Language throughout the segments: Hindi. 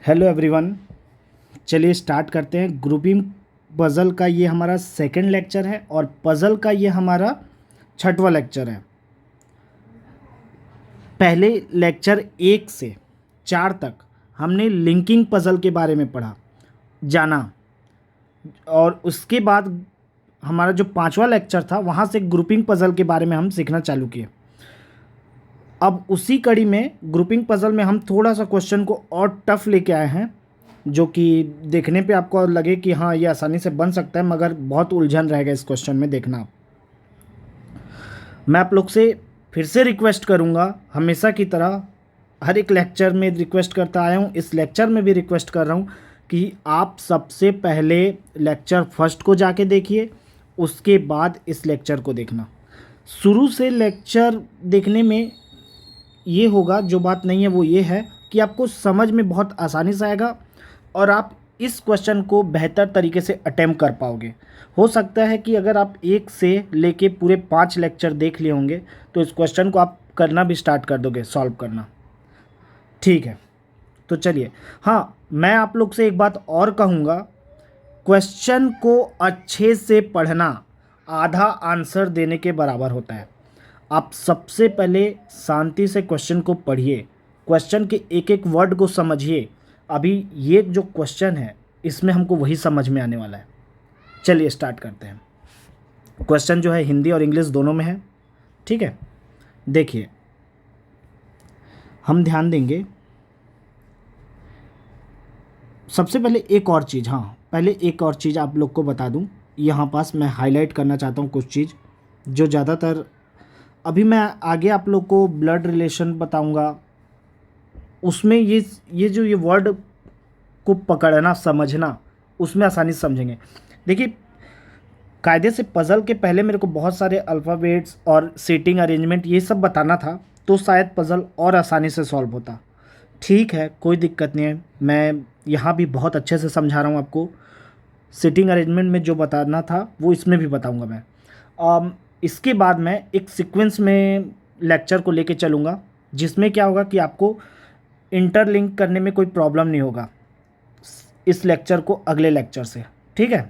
Hello everyone. चलिए स्टार्ट करते हैं। ग्रुपिंग पज़ल का ये हमारा सेकंड लेक्चर है और पज़ल का ये हमारा छठवां लेक्चर है। पहले लेक्चर 1 से 4 तक हमने लिंकिंग पज़ल के बारे में पढ़ा जाना, और उसके बाद हमारा जो 5वां लेक्चर था वहाँ से ग्रुपिंग पज़ल के बारे में हम सीखना चालू किए। अब उसी कड़ी में ग्रुपिंग पज़ल में हम थोड़ा सा क्वेश्चन को और टफ लेके आए हैं, जो कि देखने पे आपको लगे कि हाँ ये आसानी से बन सकता है, मगर बहुत उलझन रहेगा इस क्वेश्चन में। देखना, मैं आप लोग से फिर से रिक्वेस्ट करूँगा, हमेशा की तरह हर एक लेक्चर में रिक्वेस्ट करता आया हूँ, इस लेक्चर में भी रिक्वेस्ट कर रहा हूँ कि आप सबसे पहले लेक्चर फर्स्ट को जाके देखिए, उसके बाद इस लेक्चर को देखना। शुरू से लेक्चर देखने में ये होगा, जो बात नहीं है वो ये है कि आपको समझ में बहुत आसानी से आएगा और आप इस क्वेश्चन को बेहतर तरीके से अटेम्प्ट कर पाओगे। हो सकता है कि अगर आप 1 से लेके पूरे 5 लेक्चर देख लिए होंगे तो इस क्वेश्चन को आप करना भी स्टार्ट कर दोगे, सॉल्व करना। ठीक है, तो चलिए। हाँ, मैं आप लोग से एक बात और कहूँगा, क्वेश्चन को अच्छे से पढ़ना आधा आंसर देने के बराबर होता है। आप सबसे पहले शांति से क्वेश्चन को पढ़िए, क्वेश्चन के एक एक वर्ड को समझिए। अभी ये जो क्वेश्चन है इसमें हमको वही समझ में आने वाला है। चलिए स्टार्ट करते हैं। क्वेश्चन जो है हिंदी और इंग्लिश दोनों में है, ठीक है। देखिए, हम ध्यान देंगे। सबसे पहले एक और चीज़, हाँ पहले एक और चीज़ आप लोग को बता दूं, यहाँ पास मैं हाईलाइट करना चाहता हूँ कुछ चीज़ जो ज़्यादातर अभी मैं आगे आप लोग को ब्लड रिलेशन बताऊंगा, उसमें ये जो ये वर्ड को पकड़ना समझना, उसमें आसानी से समझेंगे। देखिए, कायदे से पज़ल के पहले मेरे को बहुत सारे अल्फ़ाबेट्स और सीटिंग अरेंजमेंट ये सब बताना था, तो शायद पज़ल और आसानी से सॉल्व होता। ठीक है, कोई दिक्कत नहीं है, मैं यहाँ भी बहुत अच्छे से समझा रहा हूँ आपको। सीटिंग अरेंजमेंट में जो बताना था वो इसमें भी बताऊँगा मैं। इसके बाद मैं एक सीक्वेंस में लेक्चर को लेके चलूँगा, जिसमें क्या होगा कि आपको इंटरलिंक करने में कोई प्रॉब्लम नहीं होगा इस लेक्चर को अगले लेक्चर से, ठीक है।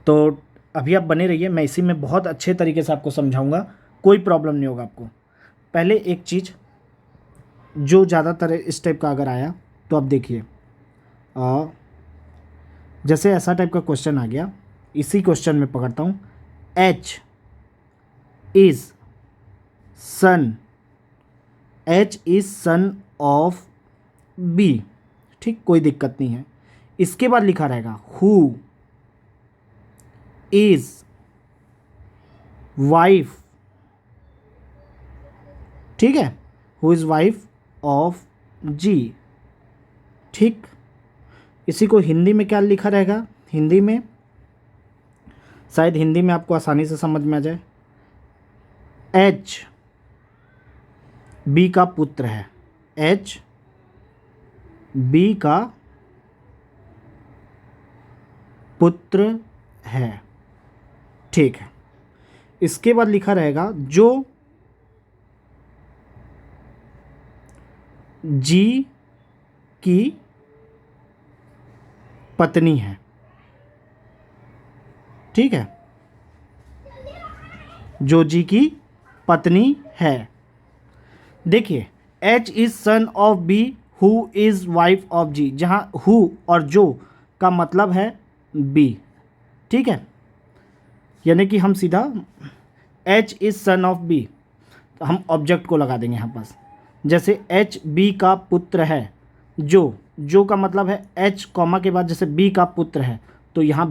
तो अभी आप बने रहिए, मैं इसी में बहुत अच्छे तरीके से आपको समझाऊंगा, कोई प्रॉब्लम नहीं होगा आपको। पहले एक चीज़ जो ज़्यादातर इस टाइप का अगर आया तो आप देखिए, जैसे ऐसा टाइप का क्वेश्चन आ गया, इसी क्वेश्चन में पकड़ता हूँ। H is sun, H is son of B, ठीक, कोई दिक्कत नहीं है। इसके बाद लिखा रहेगा हु इज़ वाइफ, ठीक है, who is wife of G, ठीक। इसी को हिंदी में क्या लिखा रहेगा, हिंदी में शायद हिंदी में आपको आसानी से समझ में आ जाए। H B का पुत्र है, H B का पुत्र है, ठीक है। इसके बाद लिखा रहेगा जो G की पत्नी है, ठीक है, जो जी की पत्नी है। देखिए, H is son of B, who is wife of G, जहाँ हु और जो का मतलब है B, ठीक है। यानी कि हम सीधा H is son of B, तो हम ऑब्जेक्ट को लगा देंगे यहाँ पास। जैसे H B का पुत्र है, जो का मतलब है H कॉमा के बाद जैसे B का पुत्र है, तो यहाँ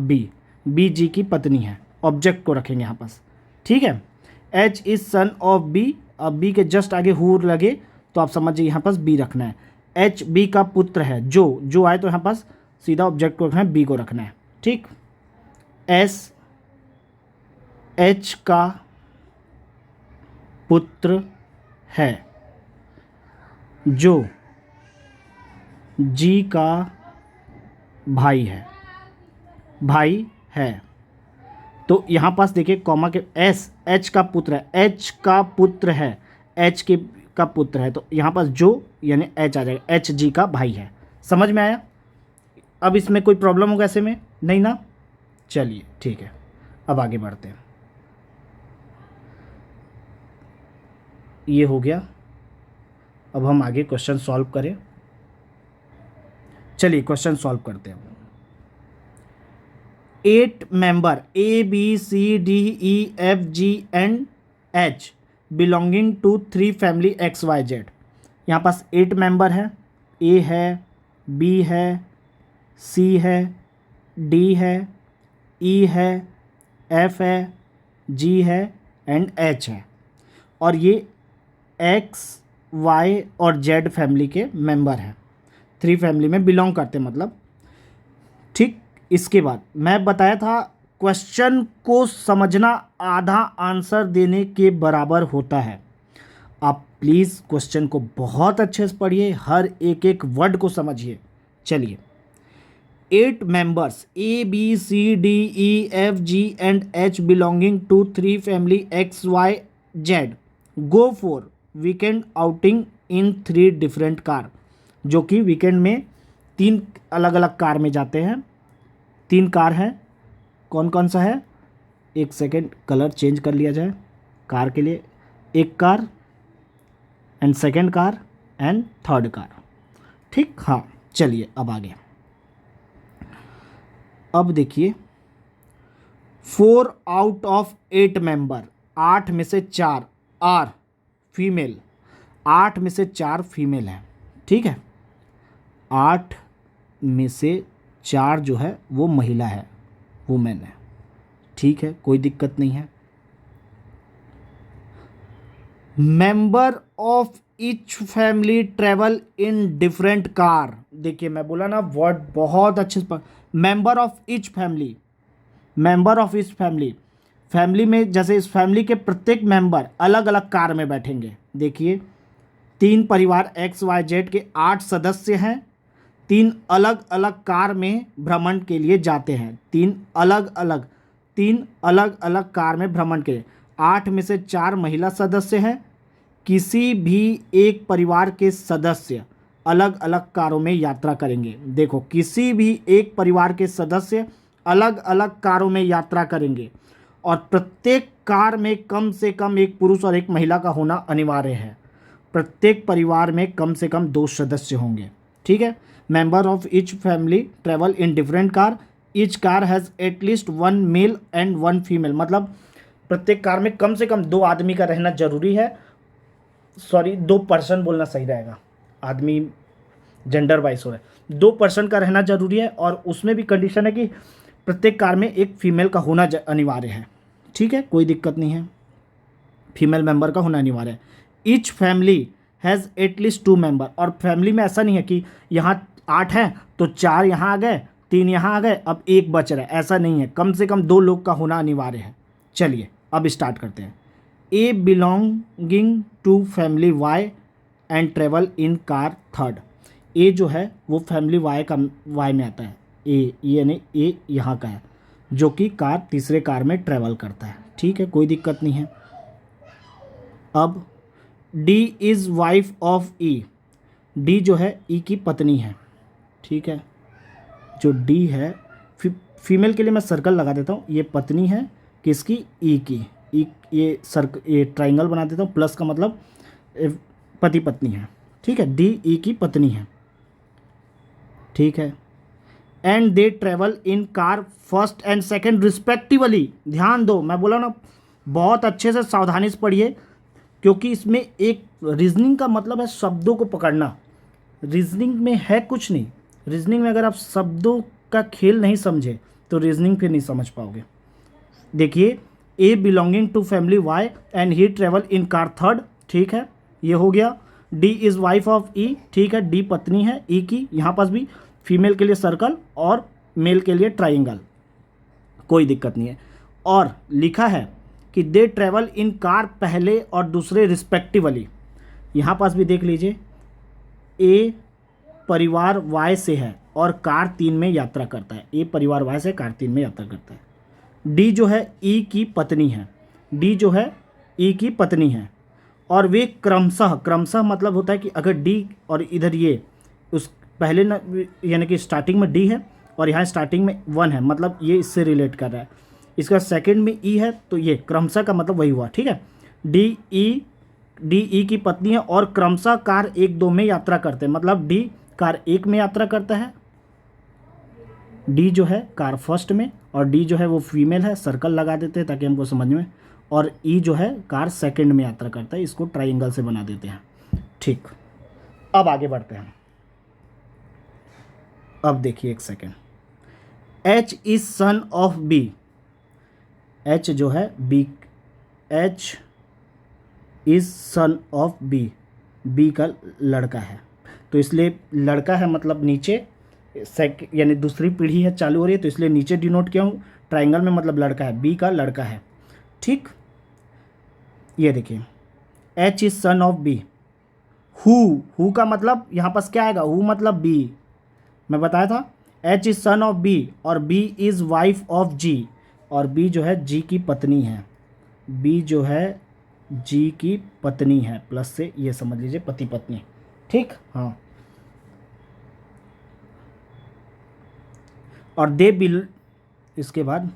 B जी की पत्नी है, ऑब्जेक्ट को रखेंगे यहाँ पास, ठीक है। H is son of B, अब B के जस्ट आगे हु लगे तो आप समझिए यहाँ पास B रखना है। H B का पुत्र है, जो आए तो यहाँ पास सीधा ऑब्जेक्ट को रखना है, B को रखना है, ठीक। S H का पुत्र है, जो G का भाई है, तो यहाँ पास देखिए कॉमा के H का पुत्र है, H का पुत्र है, H के का पुत्र है, तो यहाँ पास जो यानी एच आ जाएगा, एच जी का भाई है। समझ में आया? अब इसमें कोई प्रॉब्लम होगा ऐसे में? नहीं ना? चलिए ठीक है, अब आगे बढ़ते हैं। ये हो गया। अब हम आगे क्वेश्चन सॉल्व करें। चलिए क्वेश्चन सॉल्व करते हैं। 8 member A B C D E F G and H belonging to 3 family XYZ। यहाँ पास 8 मेंबर है, A है, B है, C है, D है, E है, F है, G है एंड H है, और ये X, Y और Z फैमिली के मेंबर हैं, 3 फैमिली में बिलोंग करते मतलब। ठीक, इसके बाद मैं बताया था क्वेश्चन को समझना आधा आंसर देने के बराबर होता है। आप प्लीज़ क्वेश्चन को बहुत अच्छे से पढ़िए, हर एक एक वर्ड को समझिए। चलिए, 8 members A B C D E F G and H belonging to 3 family X Y Z go for weekend outing in 3 different car। जो कि वीकेंड में 3 अलग अलग कार में जाते हैं। 3 कार हैं, कौन कौन सा है? एक सेकेंड, कलर चेंज कर लिया जाए कार के लिए। एक car and second car and third car. ठीक, हाँ चलिए अब आगे। अब देखिए, 4 आउट ऑफ 8 मेंबर, 8 में से 4 आर फीमेल, 8 में से 4 फीमेल हैं। ठीक है, 8 में से 4 जो है वो महिला है, वुमेन है। ठीक है, कोई दिक्कत नहीं है। Member of each family travel in different car. देखिए मैं बोला ना, वर्ड बहुत अच्छे से member of each family, member of each family, family में जैसे इस फैमिली के प्रत्येक मेंबर अलग अलग कार में बैठेंगे। देखिए 3 परिवार XYZ के 8 सदस्य हैं, 3 अलग अलग कार में भ्रमण के लिए जाते हैं। 3 अलग अलग कार में भ्रमण के लिए। 8 में से 4 महिला सदस्य हैं। किसी भी एक परिवार के सदस्य अलग अलग कारों में यात्रा करेंगे। देखो, किसी भी एक परिवार के सदस्य अलग अलग कारों में यात्रा करेंगे और प्रत्येक कार में कम से कम एक पुरुष और एक महिला का होना अनिवार्य है। प्रत्येक परिवार में कम से कम 2 सदस्य होंगे। ठीक है, member of each family travel in different car, each car has at least 1 male and 1 female. मतलब प्रत्येक कार में कम से कम 2 आदमी का रहना जरूरी है। सॉरी, 2 पर्सन बोलना सही रहेगा, आदमी जेंडर वाइज हो रहा है। 2 पर्सन का रहना जरूरी है, और उसमें भी कंडीशन है कि प्रत्येक कार में एक फीमेल का होना अनिवार्य है। ठीक है, कोई दिक्कत नहीं है, फीमेल मेंबर का होना अनिवार्य है। Each family has at least 2 member, और फैमिली में ऐसा नहीं है कि यहाँ 8 हैं तो 4 यहाँ आ गए, 3 यहाँ आ गए, अब 1 बच रहा है, ऐसा नहीं है। कम से कम 2 लोग का होना अनिवार्य है। चलिए अब स्टार्ट करते हैं। A belonging to family Y and travel in car third. A जो है वो फैमिली वाई में आता है। ए यानी ए यहाँ का है, जो कि कार तीसरे कार में ट्रेवल करता है। ठीक है, कोई दिक्कत नहीं है। अब D is wife of E. D जो है ई की पत्नी है। ठीक है, जो डी है फीमेल के लिए मैं सर्कल लगा देता हूँ। ये पत्नी है किसकी? ई की। ई ये ट्राइंगल बना देता हूँ, प्लस का मतलब पति पत्नी है। ठीक है, डी ई की पत्नी है। ठीक है, and they travel in car first and second respectively. ध्यान दो, मैं बोला ना, बहुत अच्छे से सावधानी से पढ़िए, क्योंकि इसमें एक रीजनिंग का मतलब है शब्दों को पकड़ना। रीजनिंग में है कुछ नहीं। रीजनिंग में अगर आप शब्दों का खेल नहीं समझे तो रीजनिंग फिर नहीं समझ पाओगे। देखिए, A belonging to family Y and he travel in car third. ठीक है, ये हो गया। D is wife of E. ठीक है, डी पत्नी है ई की। यहाँ पास भी फीमेल के लिए सर्कल और मेल के लिए ट्राइंगल, कोई दिक्कत नहीं है। और लिखा है कि दे ट्रेवल इन कार पहले और दूसरे रिस्पेक्टिवली। यहाँ पास भी देख लीजिए, ए परिवार वाई से है और कार 3 में यात्रा करता है। ए परिवार वाई से कार 3 में यात्रा करता है। डी जो है ई की पत्नी है। डी जो है ई की पत्नी है और वे क्रमशः, क्रमशः मतलब होता है कि अगर डी और इधर ये उस पहले न, यानी कि स्टार्टिंग में डी है और यहाँ स्टार्टिंग में 1 है, मतलब ये इससे रिलेट कर रहा है। इसका सेकंड में ई है तो ये क्रमशः का मतलब वही हुआ, ठीक है। डी ई की पत्नी है और क्रमशः कार 1-2 में यात्रा करते हैं, मतलब डी कार 1 में यात्रा करता है, डी जो है कार फर्स्ट में, और डी जो है वो फीमेल है, सर्कल लगा देते हैं ताकि हमको समझ में, और ई जो है कार सेकंड में यात्रा करता है, इसको ट्राइंगल से बना देते हैं। ठीक, अब आगे बढ़ते हैं। अब देखिए एक second, H is son of B, H जो है B, H is son of B, B का लड़का है, तो इसलिए लड़का है मतलब नीचे यानी दूसरी पीढ़ी है चालू हो रही है, तो इसलिए नीचे डिनोट किया हूँ ट्राइंगल में, मतलब लड़का है, बी का लड़का है। ठीक, ये देखिए H is son of B, who का मतलब यहाँ पास क्या आएगा, हु मतलब बी, मैं बताया था H is son of B, और B is wife of G, और बी जो है जी की पत्नी है, बी जो है जी की पत्नी है, प्लस से ये समझ लीजिए पति पत्नी। ठीक, हाँ, और इसके बाद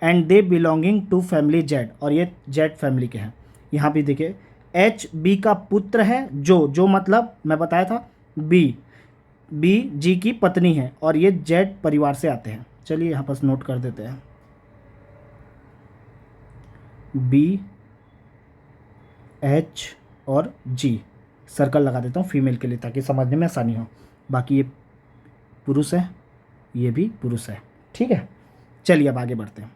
and they belonging to family Z, और ये जेड फैमिली के हैं। यहाँ भी देखिए एच बी का पुत्र है, जो मतलब मैं बताया था बी जी की पत्नी है, और ये जेड परिवार से आते हैं। चलिए यहाँ पर नोट कर देते हैं, बी एच और जी, सर्कल लगा देता हूँ फीमेल के लिए ताकि समझने में आसानी हो। बाकी ये पुरुष है, ये भी पुरुष है। ठीक है, चलिए अब आगे बढ़ते हैं,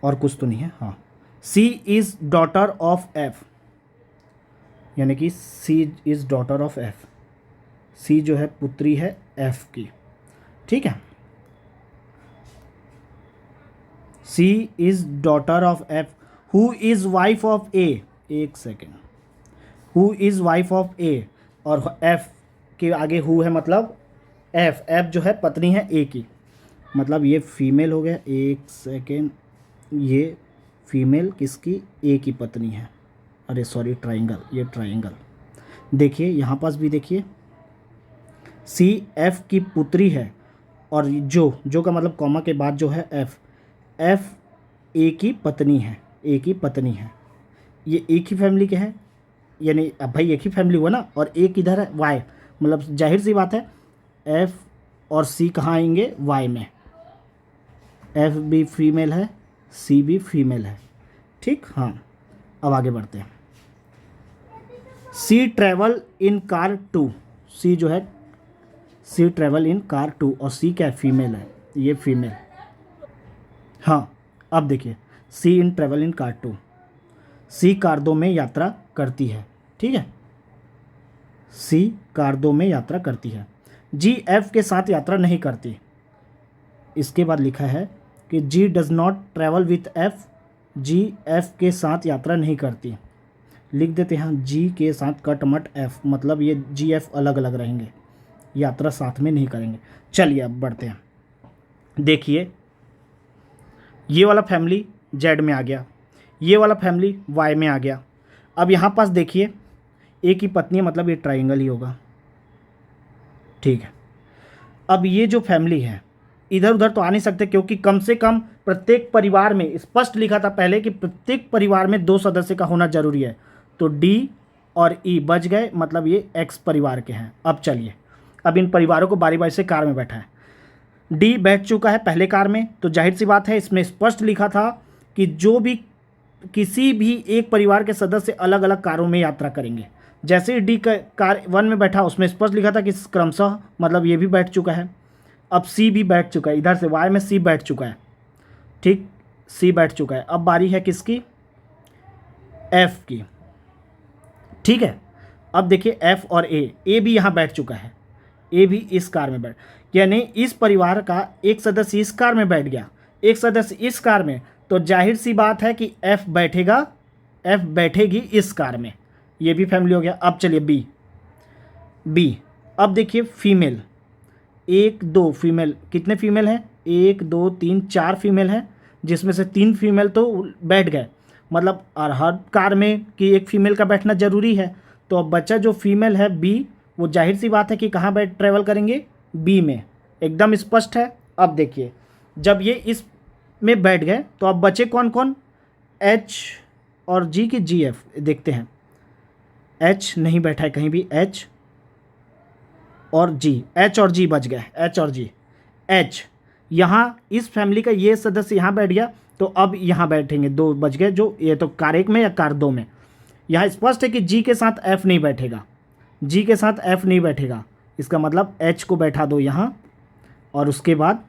और कुछ तो नहीं है। हाँ, C is daughter of F, यानी कि C is daughter of F, C जो है पुत्री है एफ की। ठीक है, C is daughter of F, who is wife of A, एक second, who is wife of A, और एफ के आगे हु है मतलब एफ जो है पत्नी है ए की, मतलब ये फीमेल हो गया। एक सेकेंड, ये फीमेल किसकी, ए की पत्नी है, अरे सॉरी ट्राइंगल, ये ट्राइंगल देखिए यहाँ पास भी देखिए, सी एफ की पुत्री है, और जो का मतलब कॉमा के बाद जो है एफ ए की पत्नी है, ए की पत्नी है, ये एक ही फैमिली के हैं, यानी अब भाई एक ही फैमिली हुआ ना, और एक इधर है वाई, मतलब जाहिर सी बात है एफ और सी कहाँ आएंगे, वाई में, एफ भी फीमेल है, सी भी फीमेल है। ठीक, हाँ, अब आगे बढ़ते हैं। सी ट्रैवल इन कार 2, सी जो है सी ट्रैवल इन कार 2, और सी क्या है, फीमेल है, ये फीमेल। हाँ, अब देखिए C in travel in car 2, C car 2 में यात्रा करती है। ठीक है, सी कार 2 में यात्रा करती है, जी एफ के साथ यात्रा नहीं करती। इसके बाद लिखा है कि G does not travel with F, G F के साथ यात्रा नहीं करती, लिख देते हैं जी के साथ कट मट एफ, मतलब ये जी एफ अलग अलग रहेंगे, यात्रा साथ में नहीं करेंगे। चलिए अब बढ़ते हैं, देखिए ये वाला फैमिली जेड में आ गया, ये वाला फैमिली वाई में आ गया। अब यहाँ पास देखिए ए की पत्नी है, मतलब ये ट्राइंगल ही होगा। ठीक है, अब ये जो फैमिली है इधर उधर तो आ नहीं सकते, क्योंकि कम से कम प्रत्येक परिवार में स्पष्ट लिखा था पहले कि प्रत्येक परिवार में 2 सदस्य का होना जरूरी है, तो डी और ई बच गए, मतलब ये एक्स परिवार के हैं। अब चलिए, अब इन परिवारों को बारी बारी से कार में बैठा है, डी बैठ चुका है पहले कार में, तो जाहिर सी बात है इसमें स्पष्ट लिखा था कि जो भी किसी भी एक परिवार के सदस्य अलग अलग कारों में यात्रा करेंगे। जैसे ही डी कार 1 में बैठा, उसमें स्पष्ट लिखा था कि क्रमशः, मतलब ये भी बैठ चुका है। अब सी भी बैठ चुका है, इधर से वाई में सी बैठ चुका है। ठीक, सी बैठ चुका है, अब बारी है किसकी, एफ की। ठीक है, अब देखिए एफ और ए भी यहाँ बैठ चुका है, ए भी इस कार में बैठ, यानी इस परिवार का एक सदस्य इस कार में बैठ गया, एक सदस्य इस कार में, तो जाहिर सी बात है कि एफ बैठेगी इस कार में, ये भी फैमिली हो गया। अब चलिए बी, अब देखिए फीमेल 1 2 फीमेल, कितने फीमेल हैं, 1 2 3 4 फीमेल हैं, जिसमें से 3 फीमेल तो बैठ गए, मतलब और हर कार में कि एक फीमेल का बैठना ज़रूरी है। तो अब बच्चा जो फीमेल है बी, वो जाहिर सी बात है कि कहाँ बैठ ट्रेवल करेंगे, बी में, एकदम स्पष्ट है। अब देखिए जब ये इस में बैठ गए तो अब बचे कौन कौन, एच और जी की जी एफ देखते हैं। एच नहीं बैठा है कहीं भी, एच और जी, एच और जी बच गए, एच और जी। एच यहाँ इस फैमिली का ये सदस्य यहाँ बैठ गया, तो अब यहाँ बैठेंगे, दो बच गए, जो ये तो कार एक में या कार दो में। यहाँ स्पष्ट है कि जी के साथ एफ नहीं बैठेगा, जी के साथ एफ नहीं बैठेगा, इसका मतलब एच को बैठा दो यहाँ और उसके बाद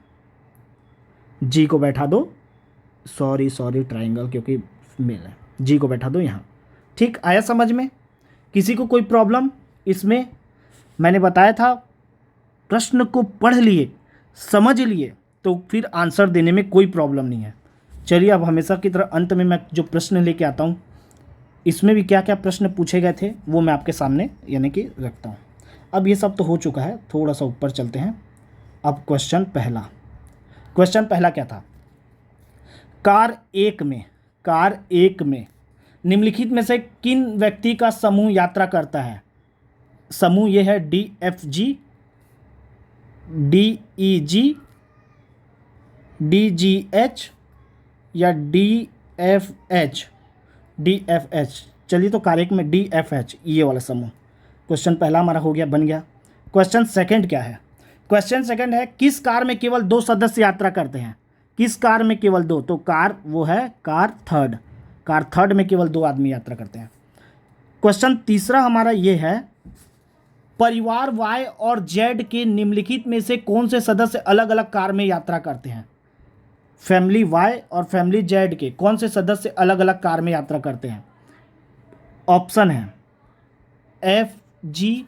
जी को बैठा दो, सॉरी ट्राइंगल क्योंकि मेल है, जी को बैठा दो यहाँ। ठीक आया समझ में? किसी को कोई प्रॉब्लम इसमें? मैंने बताया था प्रश्न को पढ़ लिए, समझ लिए तो फिर आंसर देने में कोई प्रॉब्लम नहीं है। चलिए अब हमेशा की तरह अंत में मैं जो प्रश्न लेके आता हूँ, इसमें भी क्या क्या प्रश्न पूछे गए थे वो मैं आपके सामने यानी कि रखता हूँ। अब ये सब तो हो चुका है, थोड़ा सा ऊपर चलते हैं। अब क्वेश्चन पहला क्या था? कार एक में निम्नलिखित में से किन व्यक्ति का समूह यात्रा करता है? समूह ये है D F G, D E G, D G H या डी एफ एच। चलिए तो कार एक में डी एफ एच, ये वाला समूह। क्वेश्चन पहला हमारा हो गया, बन गया। क्वेश्चन सेकंड क्या है? क्वेश्चन सेकंड है किस कार में केवल 2 सदस्य यात्रा करते हैं? किस कार में केवल 2? तो कार वो है कार थर्ड में केवल 2 आदमी यात्रा करते हैं। क्वेश्चन तीसरा हमारा ये है परिवार वाई और जेड के निम्नलिखित में से कौन से सदस्य अलग अलग कार में यात्रा करते हैं? फैमिली वाई और फैमिली जेड के कौन से सदस्य अलग अलग कार में यात्रा करते हैं? ऑप्शन है एफ जी,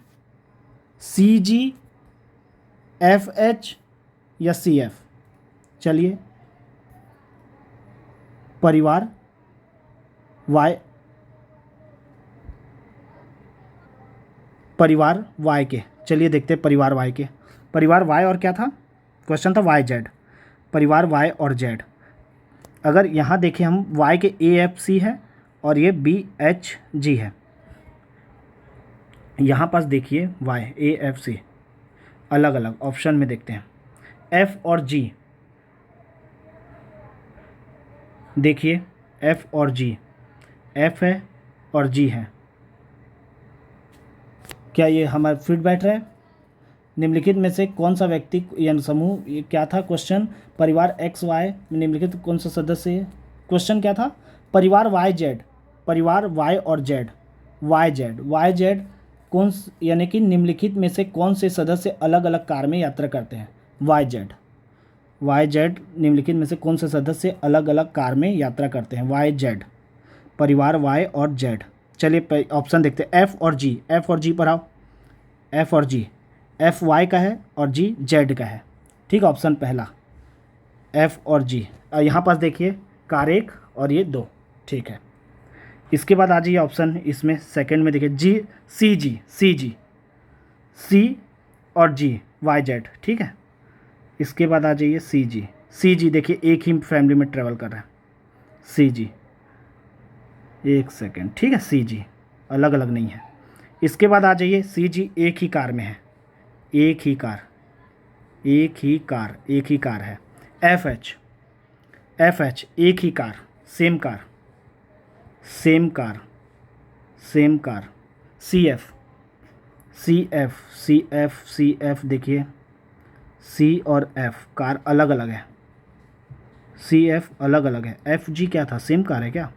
सी जी, एफ एच या सी एफ। चलिए परिवार वाई के, चलिए देखते हैं परिवार वाई के। परिवार वाई और क्या था? क्वेश्चन था वाई जेड, परिवार वाई और जेड। अगर यहाँ देखें हम, वाई के ए एफ सी है और ये बी एच जी है। यहाँ पास देखिए वाई ए एफ सी अलग अलग ऑप्शन में देखते हैं। एफ और जी देखिए, एफ और जी, एफ है और जी है। क्या ये हमारा फिट बैठ रहा है? निम्नलिखित में से कौन सा व्यक्ति यानी समूह, ये क्या था क्वेश्चन? परिवार एक्स वाई निम्नलिखित कौन सा सदस्य है? क्वेश्चन क्या था? परिवार वाई जेड, परिवार वाई और जेड, वाई जेड कौन यानी कि निम्नलिखित में से कौन से सदस्य अलग अलग कार में यात्रा करते हैं? वाई जेड निम्नलिखित में से कौन से सदस्य अलग अलग कार में यात्रा करते हैं? वाई जेड, परिवार वाई और जेड। चलिए ऑप्शन देखते हैं, एफ और जी पर आओ। एफ और जी, एफ वाई का है और जी जेड का है। ठीक, ऑप्शन पहला एफ और जी। यहाँ पास देखिए कार एक और ये 2, ठीक है। इसके बाद आ जाइए ऑप्शन इसमें सेकंड में देखिए जी, सी और जी वाई जेड, ठीक है। इसके बाद आ जाइए सी जी देखिए एक ही फैमिली में ट्रेवल कर रहा है, सी जी, एक सेकेंड, ठीक है, सी जी अलग अलग नहीं है। इसके बाद आ जाइए सी जी एक ही कार में है, एक ही कार है। एफ एच एक ही car, same car. C F देखिए, सी और एफ कार अलग अलग है, सी एफ अलग अलग है। एफ जी क्या था, सेम कार है क्या?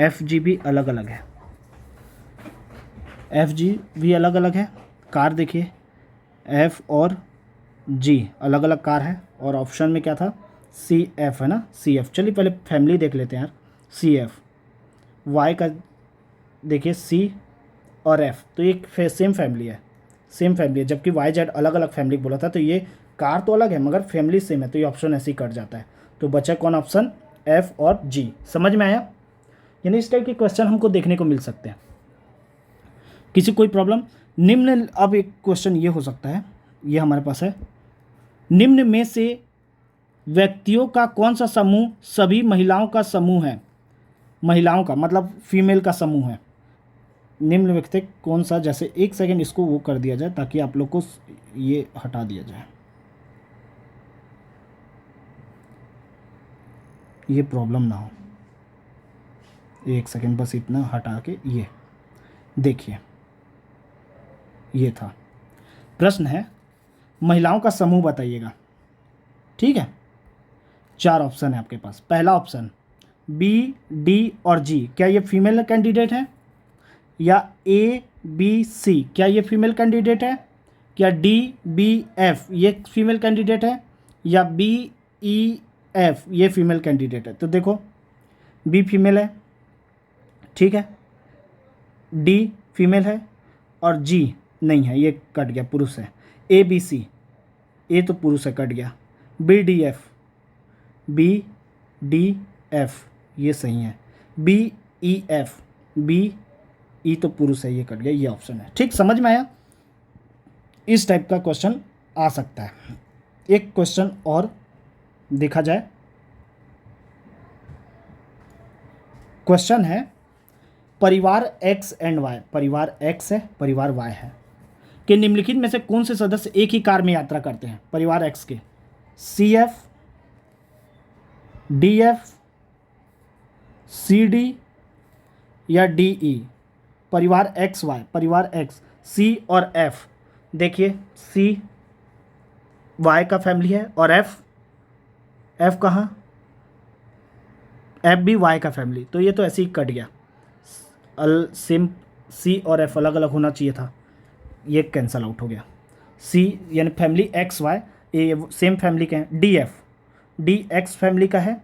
एफ जी भी अलग अलग है, एफ जी भी अलग अलग है। कार देखिए एफ और जी अलग अलग कार है। और ऑप्शन में क्या था? सी एफ है ना, सी एफ। चलिए पहले फैमिली देख लेते हैं यार। सी एफ वाई का देखिए सी और एफ, तो एक सेम फैमिली है, जबकि वाई जेड अलग अलग फैमिली बोला था, तो ये कार तो अलग है मगर फैमिली सेम है, तो ये ऑप्शन ऐसे ही कट जाता है। तो बचा कौन ऑप्शन? एफ और जी। समझ में आया? यानी इस टाइप के क्वेश्चन हमको देखने को मिल सकते हैं। किसी कोई प्रॉब्लम? निम्न, अब एक क्वेश्चन ये हो सकता है, ये हमारे पास है, निम्न में से व्यक्तियों का कौन सा समूह सभी महिलाओं का समूह है? महिलाओं का मतलब फीमेल का समूह है। निम्नलिखित कौन सा, जैसे एक सेकंड इसको वो कर दिया जाए ताकि आप लोग को ये हटा दिया जाए, ये प्रॉब्लम ना हो। एक सेकंड बस इतना हटा के ये देखिए, ये था प्रश्न है महिलाओं का समूह बताइएगा। ठीक है, 4 ऑप्शन है आपके पास। पहला ऑप्शन बी, डी और जी, क्या ये फीमेल कैंडिडेट है? या ए, बी, सी, क्या ये फीमेल कैंडिडेट है? क्या डी, बी, एफ ये फीमेल कैंडिडेट है? या बी, ई, एफ ये फीमेल कैंडिडेट है? तो देखो, बी फीमेल है, ठीक है, डी फीमेल है और जी नहीं है, ये कट गया, पुरुष है। ए, बी, सी, ए तो पुरुष है, कट गया। B, D, F, B, D, F ये सही है। B, E, F, B, E तो पुरुष है, ये कट गया, ये ऑप्शन है। ठीक, समझ में आया? इस टाइप का क्वेश्चन आ सकता है। एक क्वेश्चन और देखा जाए। क्वेश्चन है परिवार एक्स एंड वाई, परिवार एक्स है, परिवार वाई है, कि निम्नलिखित में से कौन से सदस्य एक ही कार में यात्रा करते हैं? परिवार एक्स के C F, D F, C D या डी ई। परिवार एक्स वाई, परिवार एक्स सी और एफ, देखिए सी वाई का फैमिली है और एफ, एफ कहाँ, एफ भी वाई का फैमिली, तो ये तो ऐसे ही कट गया। सेम सी और एफ अलग अलग होना चाहिए था, ये कैंसल आउट हो गया। सी यानी फैमिली एक्स वाई, ये सेम फैमिली के हैं। D F, D x family का है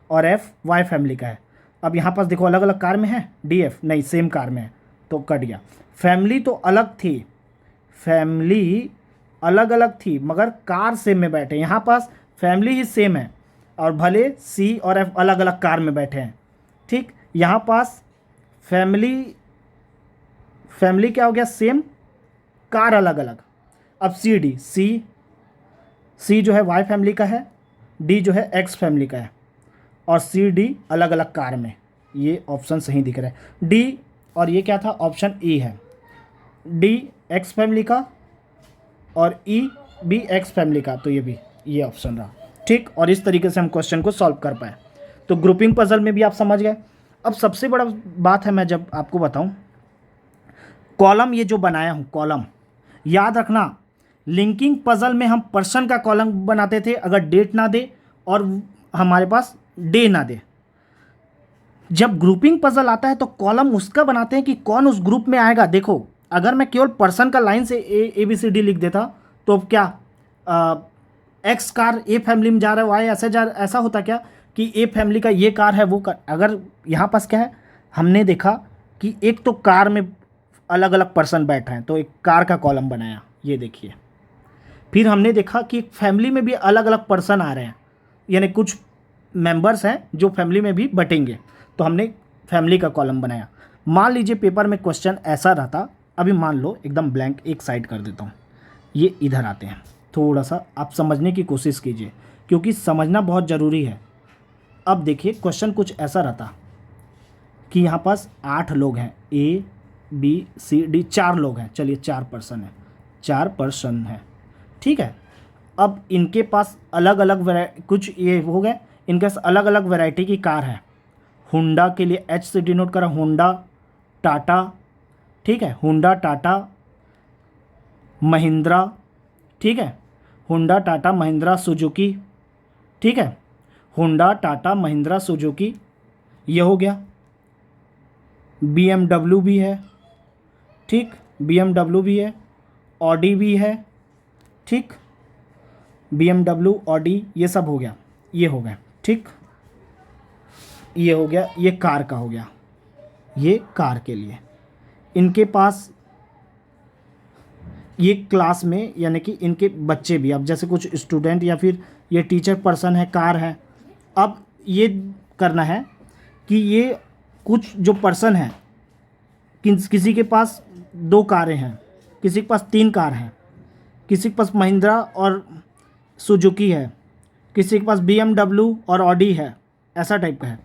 और एफ वाई फैमिली का है। अब यहाँ पास देखो अलग अलग कार में है, डी एफ नहीं सेम कार में है, तो कट गया। फैमिली तो अलग थी, फैमिली अलग अलग थी मगर कार सेम में बैठे, यहाँ पास फैमिली ही सेम है और भले सी और एफ अलग अलग कार में बैठे हैं। ठीक, यहाँ पास फैमिली क्या हो गया, सेम, कार अलग अलग। अब सी डी, सी जो है वाई फैमिली का है, डी जो है एक्स फैमिली का है और सी डी अलग अलग कार में, ये ऑप्शन सही दिख रहा है। डी और ये क्या था, ऑप्शन ई है, डी एक्स फैमिली का और ई बी एक्स फैमिली का, तो ये भी ये ऑप्शन रहा। ठीक, और इस तरीके से हम क्वेश्चन को सॉल्व कर पाए। तो ग्रुपिंग पजल में भी आप समझ गए। अब सबसे बड़ा बात है, मैं जब आपको बताऊं, कॉलम ये जो बनाया हूं कॉलम, याद रखना लिंकिंग पजल में हम पर्सन का कॉलम बनाते थे अगर डेट ना दे और हमारे पास डे ना दे। जब ग्रुपिंग पजल आता है तो कॉलम उसका बनाते हैं कि कौन उस ग्रुप में आएगा। देखो अगर मैं केवल पर्सन का लाइन से ए बी सी डी लिख देता तो क्या एक्स कार ए फैमिली में जा रहा है, वाई ऐसा होता क्या कि ए फैमिली का ये कार है वो कार। अगर यहाँ पास क्या है, हमने देखा कि एक तो कार में अलग अलग पर्सन बैठे हैं तो एक कार का कॉलम बनाया, ये देखिए। फिर हमने देखा कि एक फैमिली में भी अलग अलग पर्सन आ रहे हैं, यानी कुछ मेंबर्स हैं जो फैमिली में भी बटेंगे, तो हमने फैमिली का कॉलम बनाया। मान लीजिए पेपर में क्वेश्चन ऐसा रहता, अभी मान लो एकदम ब्लैंक एक साइड कर देता हूँ, ये इधर आते हैं, थोड़ा सा आप समझने की कोशिश कीजिए क्योंकि समझना बहुत ज़रूरी है। अब देखिए क्वेश्चन कुछ ऐसा रहता कि यहाँ पास 8 लोग हैं, ए बी सी डी, 4 लोग हैं, चलिए 4 पर्सन हैं, 4 पर्सन हैं, ठीक है। अब इनके पास अलग अलग कुछ ये हो गए, इनके पास अलग अलग वैरायटी की कार है। होंडा के लिए एच से डिनोट करा, होंडा, टाटा, ठीक है, होंडा, टाटा, महिंद्रा, ठीक है, होंडा, टाटा, महिंद्रा, सुजुकी, ठीक है, होंडा, टाटा, महिंद्रा, सुजुकी, ये हो गया। BMW भी है, ठीक, BMW भी है, ऑडी भी है, ठीक, BMW, ऑडी, ये सब हो गया, ये हो गया, ठीक, ये हो गया, ये कार का हो गया, ये कार के लिए। इनके पास ये क्लास में यानी कि इनके बच्चे भी, अब जैसे कुछ स्टूडेंट या फिर ये टीचर पर्सन है, कार है। अब ये करना है कि ये कुछ जो पर्सन हैं, किसी के पास 2 कारें हैं, किसी के पास 3 कार हैं, किसी के पास महिंद्रा और सुजुकी है, किसी के पास BMW और ऑडी है, ऐसा टाइप का है।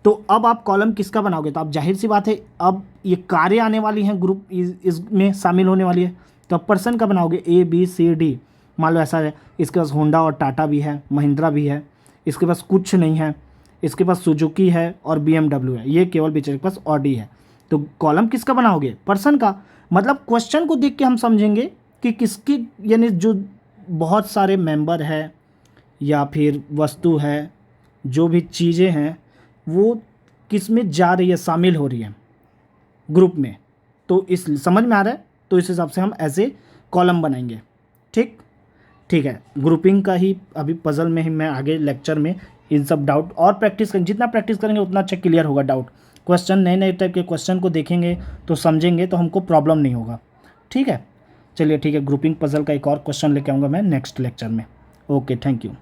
तो अब आप कॉलम किसका बनाओगे, तो आप जाहिर सी बात है अब ये कारें आने वाली हैं, ग्रुप इसमें शामिल होने वाली है, तो आप पर्सन का बनाओगे ABCD। मान लो ऐसा है, इसके पास होंडा और टाटा भी है, महिंद्रा भी है, इसके पास कुछ नहीं है, इसके पास सुजुकी है और BMW है, ये केवल बेचारे के पास ऑडी है। तो कॉलम किसका बनाओगे, पर्सन का। मतलब क्वेश्चन को देख के हम समझेंगे कि किसकी, यानी जो बहुत सारे मेंबर है या फिर वस्तु है, जो भी चीज़ें हैं वो किस में जा रही है, शामिल हो रही है ग्रुप में। तो इस समझ में आ रहा है, तो इस हिसाब से हम ऐसे कॉलम बनाएंगे। ठीक ठीक है, ग्रुपिंग का ही अभी पजल में ही मैं आगे लेक्चर में इन सब डाउट और प्रैक्टिस करेंगे, जितना प्रैक्टिस करेंगे उतना अच्छा क्लियर होगा डाउट। क्वेश्चन नए नए टाइप के क्वेश्चन को देखेंगे तो समझेंगे, तो हमको प्रॉब्लम नहीं होगा। ठीक है, चलिए ठीक है, ग्रुपिंग पजल का एक और क्वेश्चन लेके आऊँगा मैं नेक्स्ट लेक्चर में। Okay, thank you.